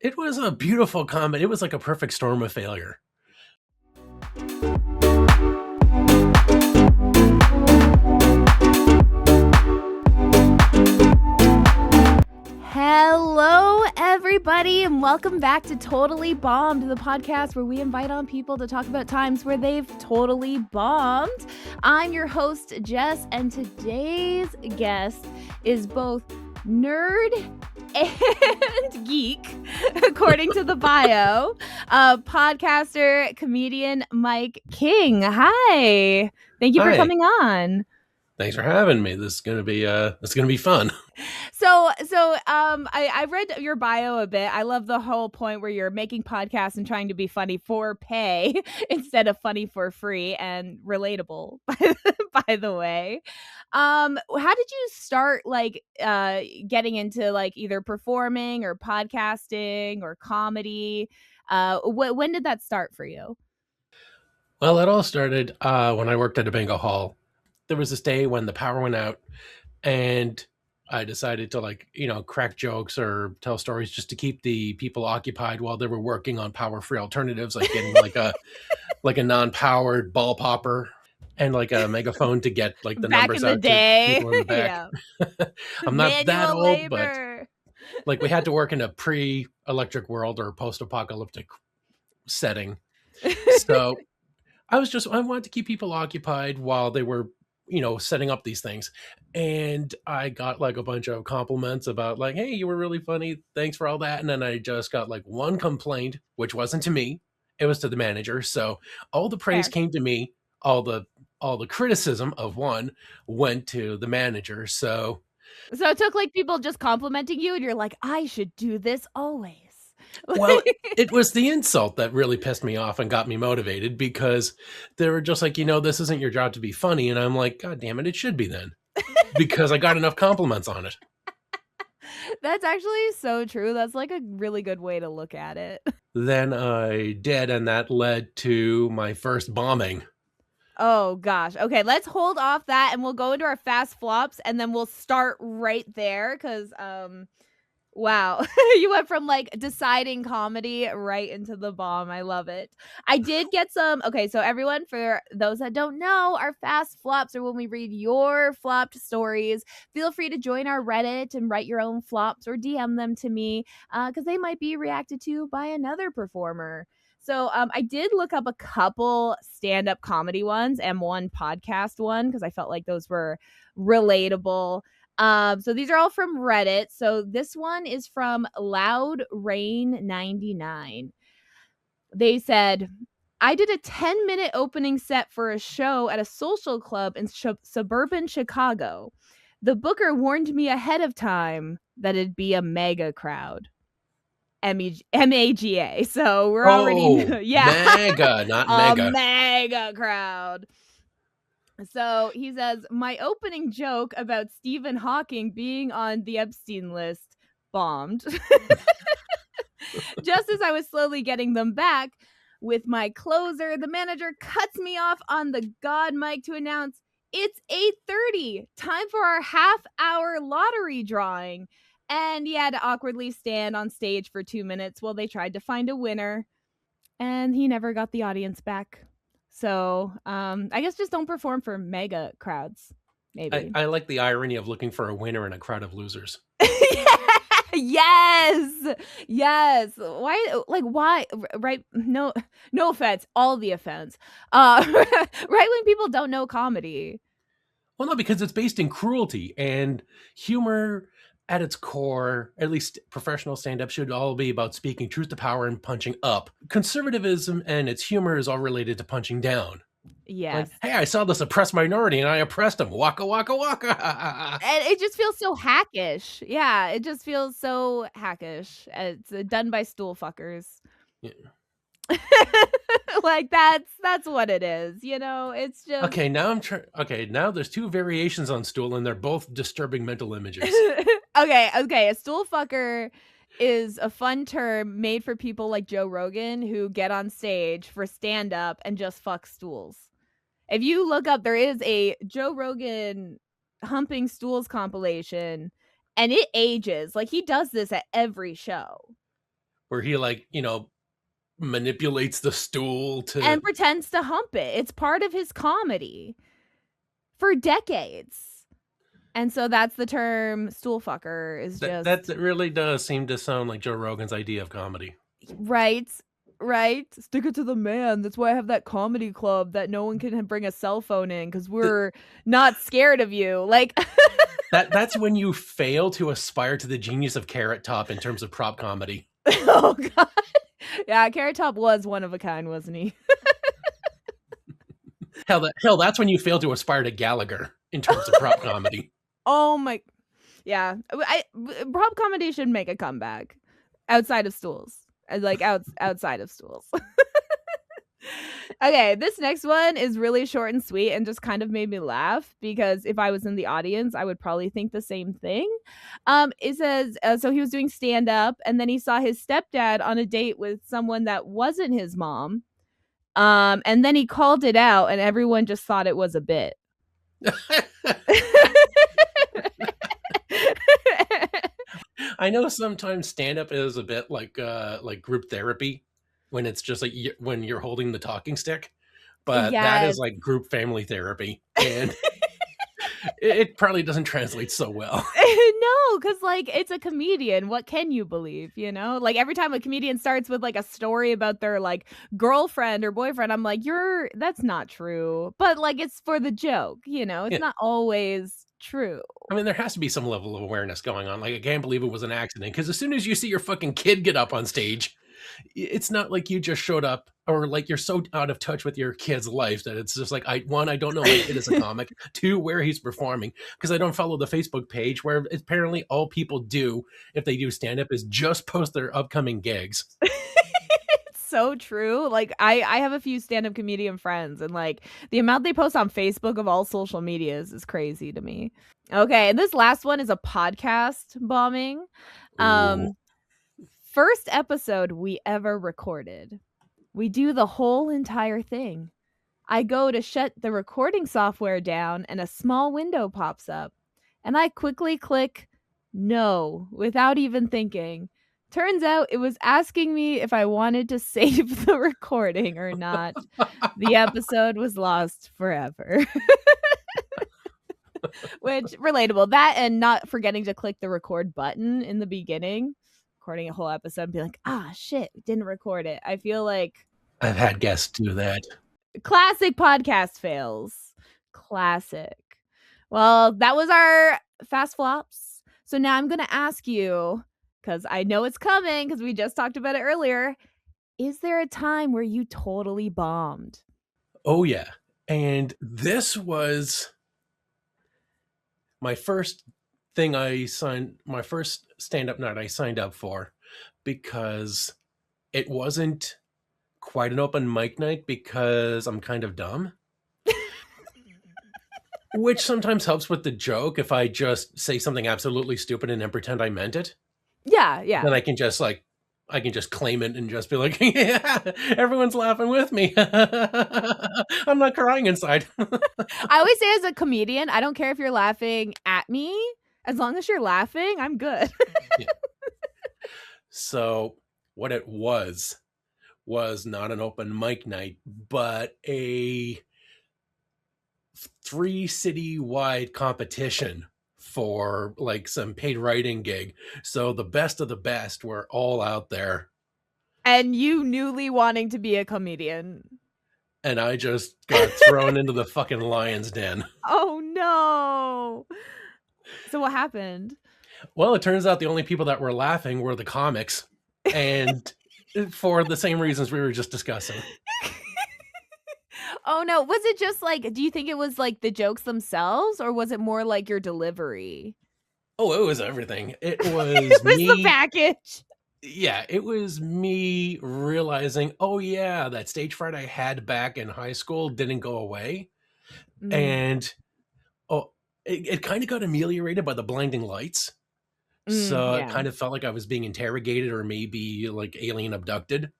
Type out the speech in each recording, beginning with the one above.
It was a beautiful comedy. It was like a perfect storm of failure. Hello, everybody, and welcome back to Totally Bombed, the podcast where we invite on people to talk about times where they've totally bombed. I'm your host, Jess, and today's guest is both nerd and geek, according to the bio. Podcaster, comedian Mike King. Hi. Thank you for Hi. coming on. Thanks for having me. This is gonna be fun. So I read your bio a bit. I love the whole point where you're making podcasts and trying to be funny for pay instead of funny for free and relatable, by the way. How did you start getting into like either performing or podcasting or comedy? When did that start for you? Well, it all started when I worked at a bingo hall. There was this day when the power went out, and I decided to crack jokes or tell stories just to keep the people occupied while they were working on power-free alternatives, like getting like a non-powered ball popper and like a megaphone to get like the Back numbers in the out day. to people in the back. Yeah. I'm not that Manual old, but labor. like we had to work in a pre-electric world or post-apocalyptic setting. So I wanted to keep people occupied while they were, setting up these things. And I got like a bunch of compliments about like, hey, you were really funny. Thanks for all that. And then I just got like one complaint, which wasn't to me. It was to the manager. So all the praise Fair. came to me. All the criticism of one went to the manager. So it took like people just complimenting you and you're like, I should do this always. well, it was the insult that really pissed me off and got me motivated, because they were just like, this isn't your job to be funny. And I'm like, God damn it should be then, because I got enough compliments on it. That's actually so true. That's like a really good way to look at it. Then I did, and that led to my first bombing. Oh gosh. Okay, let's hold off that and we'll go into our fast flops and then we'll start right there because wow. You went from like deciding comedy right into the bomb. I love it. I did get some. Okay, so everyone, for those that don't know, our fast flops are when we read your flopped stories. Feel free to join our Reddit and write your own flops or DM them to me because they might be reacted to by another performer. So I did look up a couple stand-up comedy ones and one podcast one because I felt like those were relatable. So these are all from Reddit. So this one is from Loud Rain 99. They said, I did a 10-minute opening set for a show at a social club in suburban Chicago. The booker warned me ahead of time that it'd be a mega crowd. MAGA. So we're already mega, not mega. A mega crowd. So he says, my opening joke about Stephen Hawking being on the Epstein list bombed. Just as I was slowly getting them back with my closer, the manager cuts me off on the God mic to announce it's 8:30, time for our half-hour lottery drawing. And he had to awkwardly stand on stage for 2 minutes while they tried to find a winner. And he never got the audience back. So I guess just don't perform for mega crowds, maybe. I like the irony of looking for a winner in a crowd of losers. Yes. Why? Right? No offense. All the offense. Right when people don't know comedy. Well, no, because it's based in cruelty, and humor at its core, at least professional stand-up, should all be about speaking truth to power and punching up. Conservatism and its humor is all related to punching down. Yes. Like, hey, I saw this oppressed minority and I oppressed him. Waka, waka, waka. And it just feels so hackish. Yeah, it just feels so hackish. It's done by stool fuckers. Yeah. Like that's what it is, it's just okay. Now there's two variations on stool, and they're both disturbing mental images. Okay, a stool fucker is a fun term made for people like Joe Rogan who get on stage for stand up and just fuck stools. If you look up, there is a Joe Rogan humping stools compilation, and it ages. Like, he does this at every show. where he manipulates the stool to and pretends to hump it. It's part of his comedy for decades. And so that's the term stool fucker is just that really does seem to sound like Joe Rogan's idea of comedy. right. Stick it to the man. That's why I have that comedy club that no one can bring a cell phone in because we're not scared of you. Like that's when you fail to aspire to the genius of Carrot Top in terms of prop comedy. Oh god. Yeah, Carrot Top was one of a kind, wasn't he? Hell, that's when you fail to aspire to Gallagher in terms of prop comedy. Oh my, yeah. Prop comedy should make a comeback outside of stools, outside of stools. Okay, this next one is really short and sweet and just kind of made me laugh because if I was in the audience, I would probably think the same thing. It says, so he was doing stand up and then he saw his stepdad on a date with someone that wasn't his mom. And then he called it out and everyone just thought it was a bit. I know sometimes stand-up is a bit like group therapy when it's just like when you're holding the talking stick, but that is like group family therapy, and it probably doesn't translate so well. No, because like it's a comedian. What can you believe? You know, like every time a comedian starts with like a story about their like girlfriend or boyfriend, I'm like, that's not true. But like it's for the joke, you know, it's not always true. I mean, there has to be some level of awareness going on. Like, I can't believe it was an accident because as soon as you see your fucking kid get up on stage, it's not like you just showed up or like you're so out of touch with your kid's life that it's just like, I don't know my kid is a comic. 2, where he's performing, because I don't follow the Facebook page where apparently all people do if they do stand up is just post their upcoming gigs. So true. Like I have a few stand-up comedian friends and like the amount they post on Facebook of all social medias is crazy to me. Okay, and this last one is a podcast bombing. First episode we ever recorded. We do the whole entire thing. I go to shut the recording software down and a small window pops up. And I quickly click no without even thinking. Turns out it was asking me if I wanted to save the recording or not. The episode was lost forever. Which, relatable. That and not forgetting to click the record button in the beginning. Recording a whole episode and be like, shit, didn't record it. I feel like I've had guests do that. Classic podcast fails. Classic. Well, that was our fast flops. So now I'm going to ask you, because I know it's coming because we just talked about it earlier. Is there a time where you totally bombed? Oh, yeah. And this was my first thing my first stand-up night I signed up for, because it wasn't quite an open mic night because I'm kind of dumb. Which sometimes helps with the joke if I just say something absolutely stupid and then pretend I meant it. Yeah. Then I can just claim it and just be like, yeah, everyone's laughing with me. I'm not crying inside. I always say as a comedian, I don't care if you're laughing at me. As long as you're laughing, I'm good. Yeah. So what it was not an open mic night, but a 3 city-wide competition for like some paid writing gig. So the best of the best were all out there. And you newly wanting to be a comedian. And I just got thrown into the fucking lion's den. Oh no. So what happened? Well, it turns out the only people that were laughing were the comics. And for the same reasons we were just discussing. Oh no, was it just like, do you think it was like the jokes themselves or was it more like your delivery? Oh, it was everything. It was it was the package. Yeah, it was me realizing, oh yeah, that stage fright I had back in high school didn't go away. And it kind of got ameliorated by the blinding lights. So it kind of felt like I was being interrogated or maybe like alien abducted.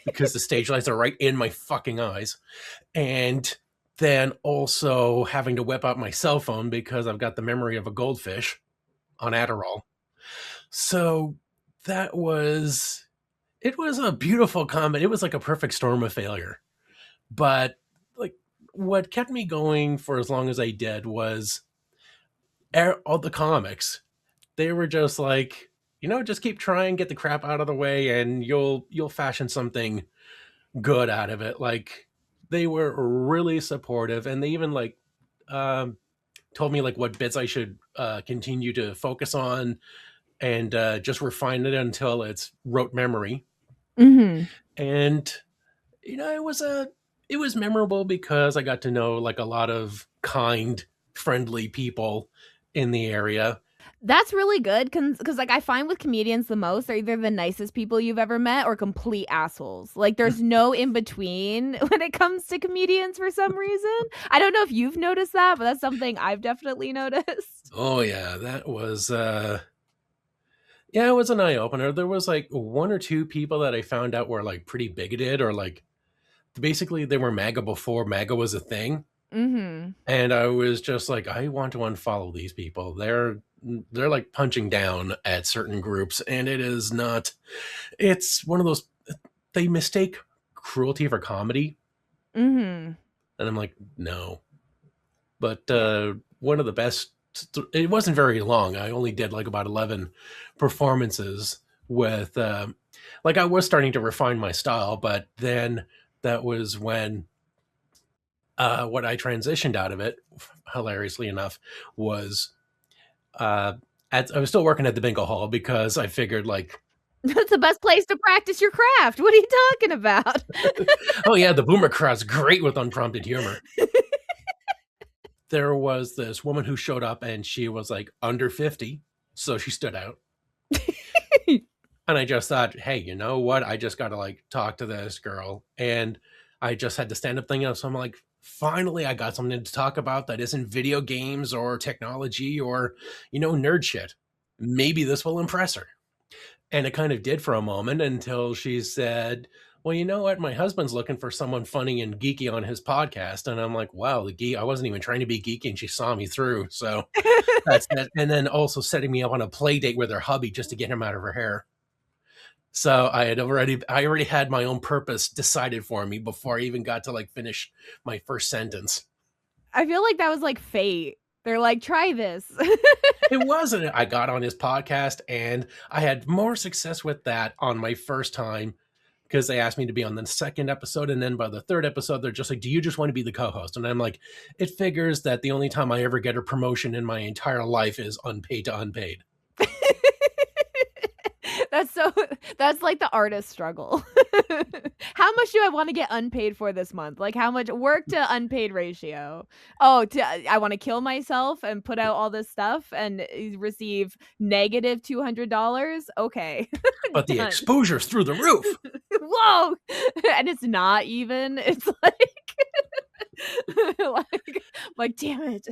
Because the stage lights are right in my fucking eyes. And then also having to whip out my cell phone because I've got the memory of a goldfish on Adderall. So that was it was a beautiful comedy. It was like a perfect storm of failure. But like what kept me going for as long as I did was all the comics. They were just like, just keep trying, get the crap out of the way, and you'll fashion something good out of it. Like they were really supportive, and they even like um, told me like what bits I should continue to focus on, and just refine it until it's rote memory. Mm-hmm. And it was memorable because I got to know like a lot of kind, friendly people in the area. That's really good because, like, I find with comedians the most, they're either the nicest people you've ever met or complete assholes. Like, there's no in between when it comes to comedians for some reason. I don't know if you've noticed that, but that's something I've definitely noticed. Oh yeah, that was yeah, it was an eye opener. There was like one or two people that I found out were like pretty bigoted, or like basically they were MAGA before MAGA was a thing. Mhm. And I was just like, I want to unfollow these people. They're like punching down at certain groups, and it is not. It's one of those, they mistake cruelty for comedy, Mhm. and I'm like, no. But one of the best. It wasn't very long. I only did like about 11 performances with. Like I was starting to refine my style, but then that was when what I transitioned out of it, hilariously enough, was I was still working at the bingo hall because I figured like, That's the best place to practice your craft. What are you talking about? oh yeah, the boomer crowd's great with unprompted humor. There was this woman who showed up and she was like under 50, so she stood out. And I just thought, hey, you know what? I just got to like talk to this girl. And I just had the stand up thing up. So I'm like, finally, I got something to talk about that isn't video games or technology or, nerd shit. Maybe this will impress her. And it kind of did for a moment until she said, well, you know what? My husband's looking for someone funny and geeky on his podcast. And I'm like, wow, I wasn't even trying to be geeky and she saw me through. So that's that. And then also setting me up on a play date with her hubby just to get him out of her hair. So I already had my own purpose decided for me before I even got to like finish my first sentence. I feel like that was like fate. They're like, try this. It wasn't. I got on his podcast and I had more success with that on my first time because they asked me to be on the second episode. And then by the third episode, they're just like, do you just want to be the co-host? And I'm like, it figures that the only time I ever get a promotion in my entire life is unpaid to unpaid. That's like the artist struggle. How much do I want to get unpaid for this month? Like how much work to unpaid ratio? Oh, I want to kill myself and put out all this stuff and receive negative $200. Okay. But the Done. exposure's through the roof. Whoa. And it's not even. It's like damn it.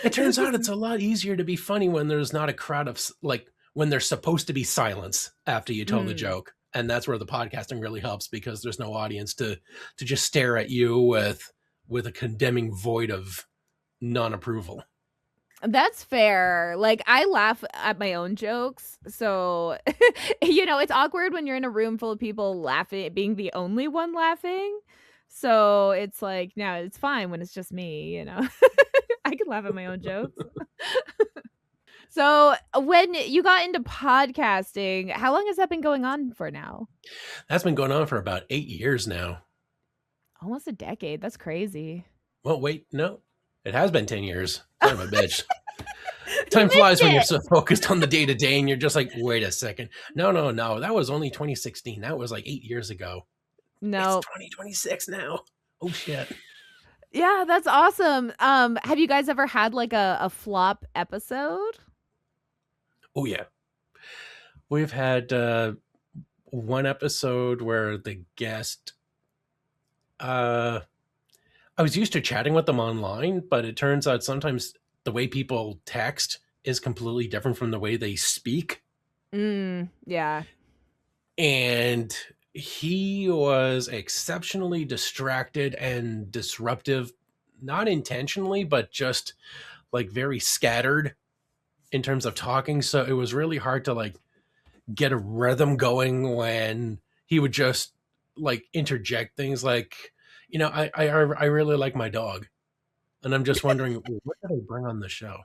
It turns out it's a lot easier to be funny when there's not a crowd of like when there's supposed to be silence after you tell the joke. And that's where the podcasting really helps because there's no audience to just stare at you with a condemning void of non-approval. That's fair. Like I laugh at my own jokes. So, it's awkward when you're in a room full of people laughing, being the only one laughing. So it's like, no, it's fine when it's just me, I can laugh at my own jokes. So when you got into podcasting, how long has that been going on for now? That's been going on for about 8 years now. Almost a decade. That's crazy. Well, wait, no. It has been 10 years. Son of a bitch. Time flies when you're so focused on the day-to-day and you're just like, wait a second. No. That was only 2016. That was like 8 years ago. No. It's 2026 now. Oh, shit. Yeah, that's awesome. Have you guys ever had like a flop episode? Oh, yeah. We've had one episode where the guest... I was used to chatting with them online, but it turns out sometimes the way people text is completely different from the way they speak. Yeah. And he was exceptionally distracted and disruptive, not intentionally, but just like very scattered in terms of talking. So it was really hard to like get a rhythm going when he would just like interject things like, I really like my dog, and I'm just wondering, what did I bring on the show?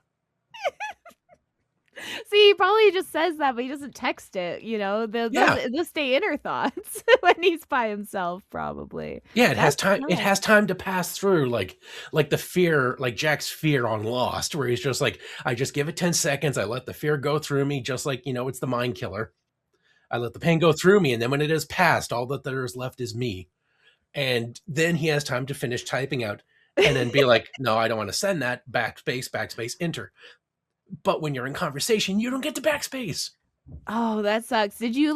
See, he probably just says that, but he doesn't text it, you know? Yeah, They'll stay inner thoughts when he's by himself, probably. yeah, it has That's time. It tough. has time to pass through, like the fear, like Jack's fear on Lost, where he's just like, I just give it 10 seconds, I let the fear go through me, just like it's the mind killer. I let the pain go through me, and then when it is past, all that there is left is me. And then he has time to finish typing out, and then be like, no, I don't want to send that. Backspace, enter. But when you're in conversation, you don't get to backspace. Oh, that sucks. Did you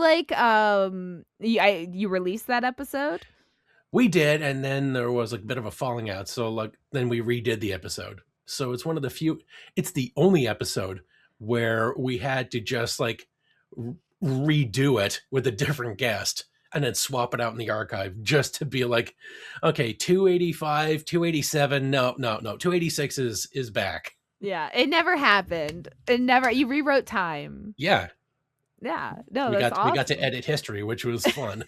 you released that episode? We did, and then there was a bit of a falling out. So like then we redid the episode. So it's one of the few. It's the only episode where we had to just like redo it with a different guest and then swap it out in the archive just to be like, okay, 285, 287, no, 286 is back. Yeah, it never happened. You rewrote time. Yeah, Yeah. No, we that's got to awesome. edit history, which was fun.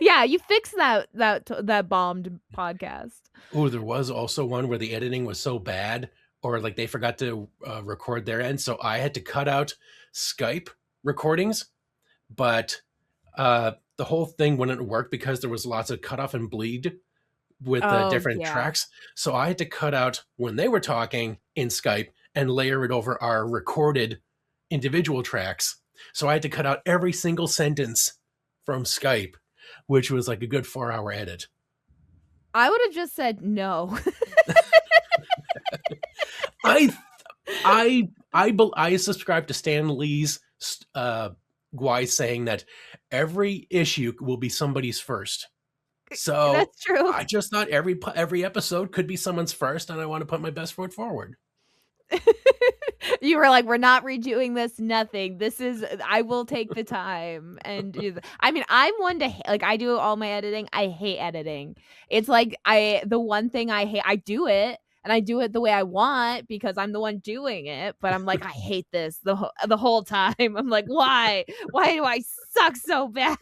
Yeah, you fixed that bombed podcast. Oh, there was also one where the editing was so bad, or like they forgot to record their end, so I had to cut out Skype recordings. But the whole thing wouldn't work because there was lots of cut off and bleed with the Oh, different yeah. tracks. So I had to cut out when they were talking in Skype and layer it over our recorded individual tracks. So I had to cut out every single sentence from Skype, which was like a good 4-hour edit. I would have just said no. I I subscribe to Stan Lee's wise saying that every issue will be somebody's first. So That's true. I just thought every episode could be someone's first, and I want to put my best foot forward. You were like, "We're not redoing this, nothing. This is I will take the time and do the." I mean, I'm one to like, I do all my editing. I hate editing. It's like the one thing I hate, I do it, and I do it the way I want because I'm the one doing it, but I'm like, "I hate this the whole time." I'm like, "Why? Why do I suck so bad?"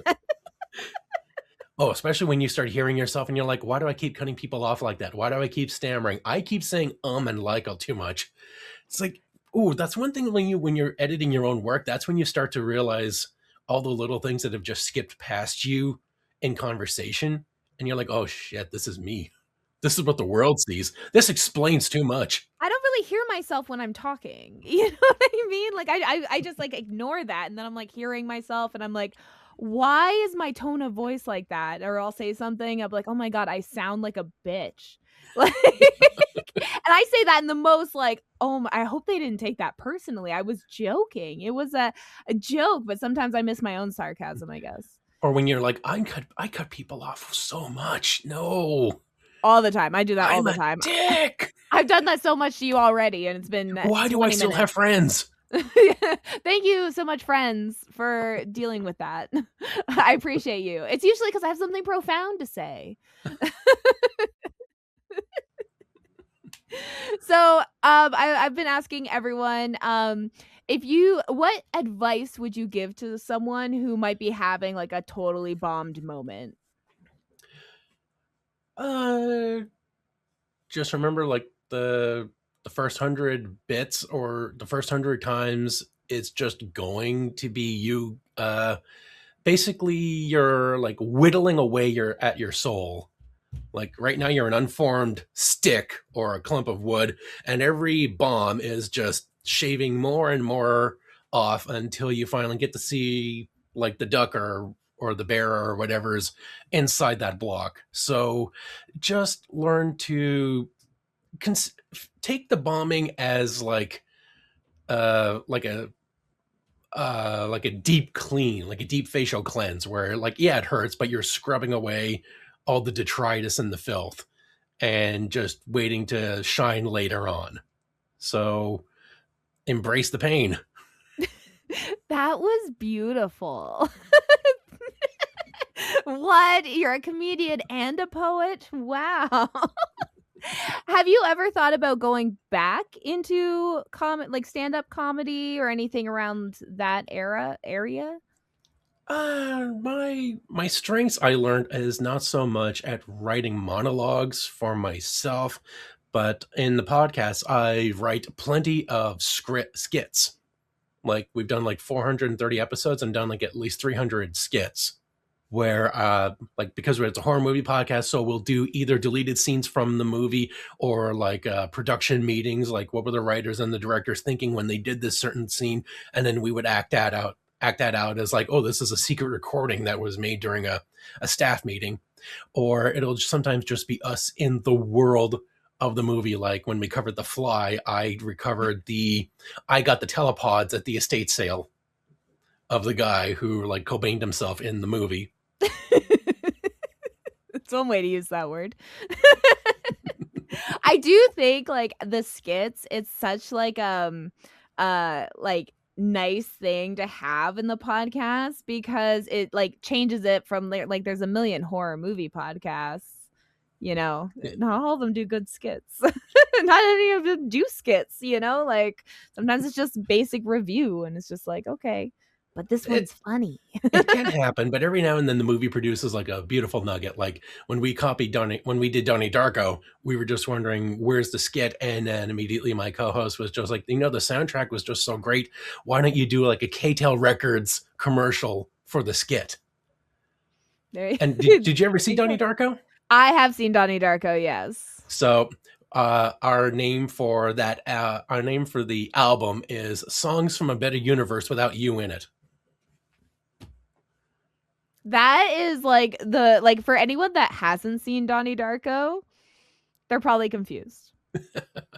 Oh, especially when you start hearing yourself and you're like, why do I keep cutting people off like that? Why do I keep stammering? I keep saying and like too much. It's like, oh, that's one thing when you're editing your own work, that's when you start to realize all the little things that have just skipped past you in conversation. And you're like, oh shit, this is me. This is what the world sees. This explains too much. I don't really hear myself when I'm talking. You know what I mean? Like I just like ignore that and then I'm like hearing myself and I'm like, why is my tone of voice like that? Or I'll say something, I'll be like, oh my God, I sound like a bitch. Like and I say that in the most like, I hope they didn't take that personally. I was joking. It was a joke, but sometimes I miss my own sarcasm, I guess. Or when you're like, I cut people off so much. No, All the time. I do that all I'm the a time. dick. I've done that so much to you already, and it's been Why do I 20 still minutes. have friends? Thank you so much, friends, for dealing with that. I appreciate you. It's usually because I have something profound to say. So, I've been asking everyone, what advice would you give to someone who might be having like a totally bombed moment? Uh, just remember like the first 100 bits or the first 100 times, it's just going to be you. Basically, you're like whittling away your soul. Like right now, you're an unformed stick or a clump of wood, and every bomb is just shaving more and more off until you finally get to see like the duck or the bear or whatever's inside that block. So just learn to take the bombing as like uh like a like a deep clean, like a deep facial cleanse where like, yeah, it hurts, but you're scrubbing away all the detritus and the filth and just waiting to shine later on. So embrace the pain. That was beautiful. What? You're a comedian and a poet? Wow. Have you ever thought about going back into like stand-up comedy or anything around that area? My strengths I learned is not so much at writing monologues for myself, but in the podcast I write plenty of script skits. Like we've done like 430 episodes and done like at least 300 skits where like because it's a horror movie podcast, so we'll do either deleted scenes from the movie or like production meetings, like what were the writers and the directors thinking when they did this certain scene, and then we would act that out as like, oh, this is a secret recording that was made during a staff meeting. Or it'll sometimes just be us in the world of the movie. Like when we covered The Fly, I got the telepods at the estate sale of the guy who like Cobained himself in the movie. It's one way to use that word. I do think like the skits, it's such like like nice thing to have in the podcast because it like changes it from like there's a million horror movie podcasts, you know. Not all of them do good skits. Not any of them do skits, you know, like sometimes it's just basic review and it's just like, okay, but this one's funny. It can happen, but every now and then the movie produces like a beautiful nugget. Like when we did Donnie Darko, we were just wondering where's the skit, and then immediately my co-host was just like, the soundtrack was just so great. Why don't you do like a K-Tel Records commercial for the skit? And did you ever see Donnie Darko? I have seen Donnie Darko, yes. So our name for the album is Songs from a Better Universe Without You in It. That is like for anyone that hasn't seen Donnie Darko, they're probably confused.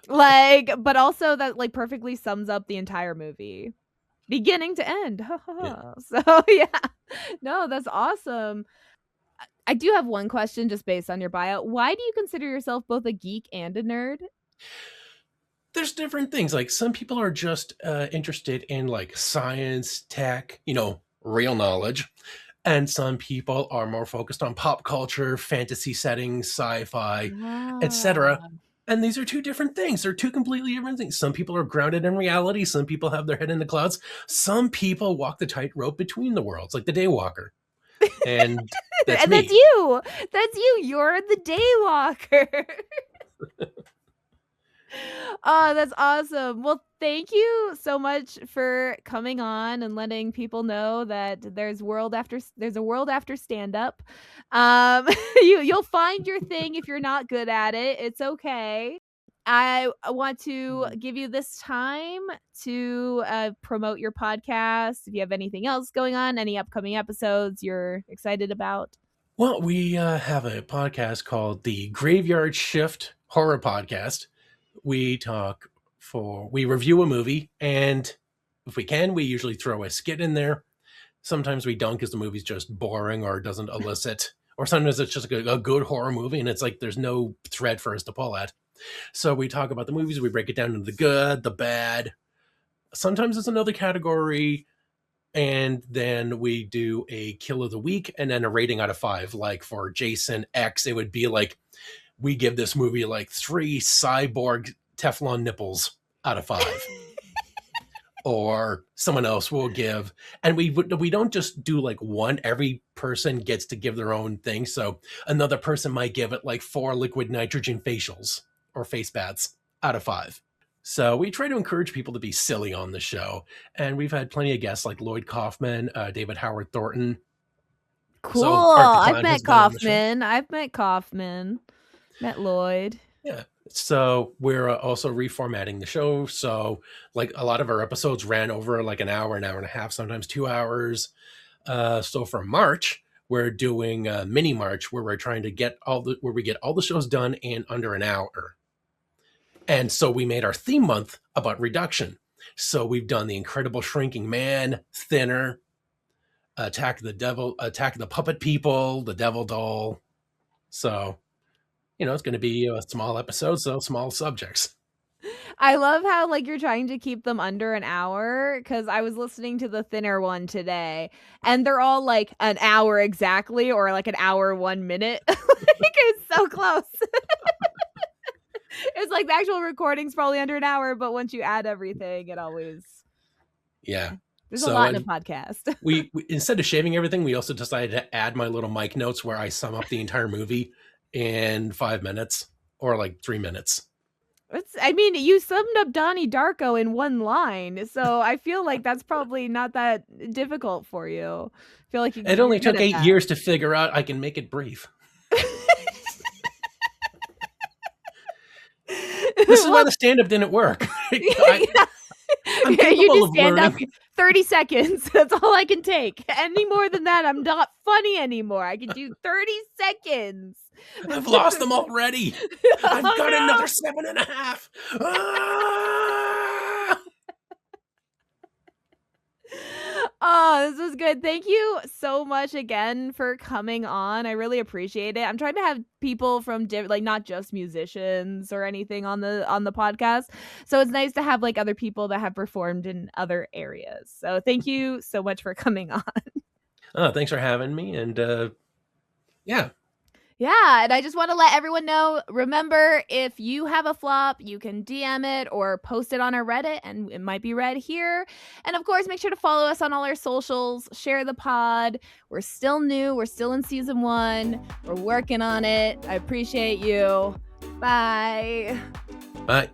Like, but also that like perfectly sums up the entire movie, beginning to end. Yeah. So yeah, no, that's awesome. I do have one question just based on your bio. Why do you consider yourself both a geek and a nerd? There's different things. Like some people are just interested in like science, tech, real knowledge. And some people are more focused on pop culture, fantasy settings, sci-fi, etc. And these are two different things. They're two completely different things. Some people are grounded in reality. Some people have their head in the clouds. Some people walk the tightrope between the worlds, like the Daywalker. And that's and me. That's you. That's you. You're the Daywalker. Oh, that's awesome. Well, thank you so much for coming on and letting people know that there's a world after stand up. You'll find your thing if you're not good at it. It's okay. I want to give you this time to promote your podcast. If you have anything else going on, any upcoming episodes you're excited about. Well, we have a podcast called the Graveyard Shift Horror Podcast. We review a movie, and if we can, we usually throw a skit in there. Sometimes we don't because the movie's just boring or doesn't elicit, or sometimes it's just a good horror movie and it's like there's no thread for us to pull at. So we talk about the movies, we break it down into the good, the bad. Sometimes it's another category, and then we do a kill of the week and then a rating out of 5. Like for Jason X, it would be like, we give this movie like 3 cyborg Teflon nipples out of 5. Or someone else will give, and we don't just do like one. Every person gets to give their own thing. So another person might give it like 4 liquid nitrogen facials or face baths out of 5. So we try to encourage people to be silly on the show. And we've had plenty of guests like Lloyd Kaufman, David Howard Thornton. Cool. So I've met Kaufman. Met Lloyd. Yeah. So we're also reformatting the show. So like a lot of our episodes ran over like an hour and a half, sometimes 2 hours. So for March, we're doing a mini March where we're trying to get all the shows done in under an hour. And so we made our theme month about reduction. So we've done The Incredible Shrinking Man, Thinner, Attack the Puppet People, The Devil Doll. So it's going to be a small episode, so small subjects. I love how like you're trying to keep them under an hour, because I was listening to the Thinner one today and they're all like an hour exactly, or like an hour 1 minute. Like it's so close. It's like the actual recording's probably under an hour, but once you add everything, it always. Yeah. There's a So lot in a podcast. we instead of shaving everything, we also decided to add my little mic notes where I sum up the entire movie in 5 minutes or like 3 minutes. I mean, you summed up Donnie Darko in one line, so I feel like that's probably not that difficult for you. I feel like It you're only good took at 8 that. years to figure out I can make it brief. This is why the stand-up didn't work. I'm You capable just of stand up learning. 30 seconds. That's all I can take. Any more than that, I'm not funny anymore. I can do 30 seconds. I've lost them already. I've Oh, got no. another 7.5. Ah! Oh, this was good. Thank you so much again for coming on. I really appreciate it. I'm trying to have people from like not just musicians or anything on the podcast. So it's nice to have like other people that have performed in other areas. So thank you so much for coming on. Oh, thanks for having me. And yeah. Yeah, and I just want to let everyone know, remember, if you have a flop, you can DM it or post it on our Reddit and it might be read here. And of course, make sure to follow us on all our socials, share the pod. We're still new, we're still in season 1. We're working on it. I appreciate you. Bye. Bye.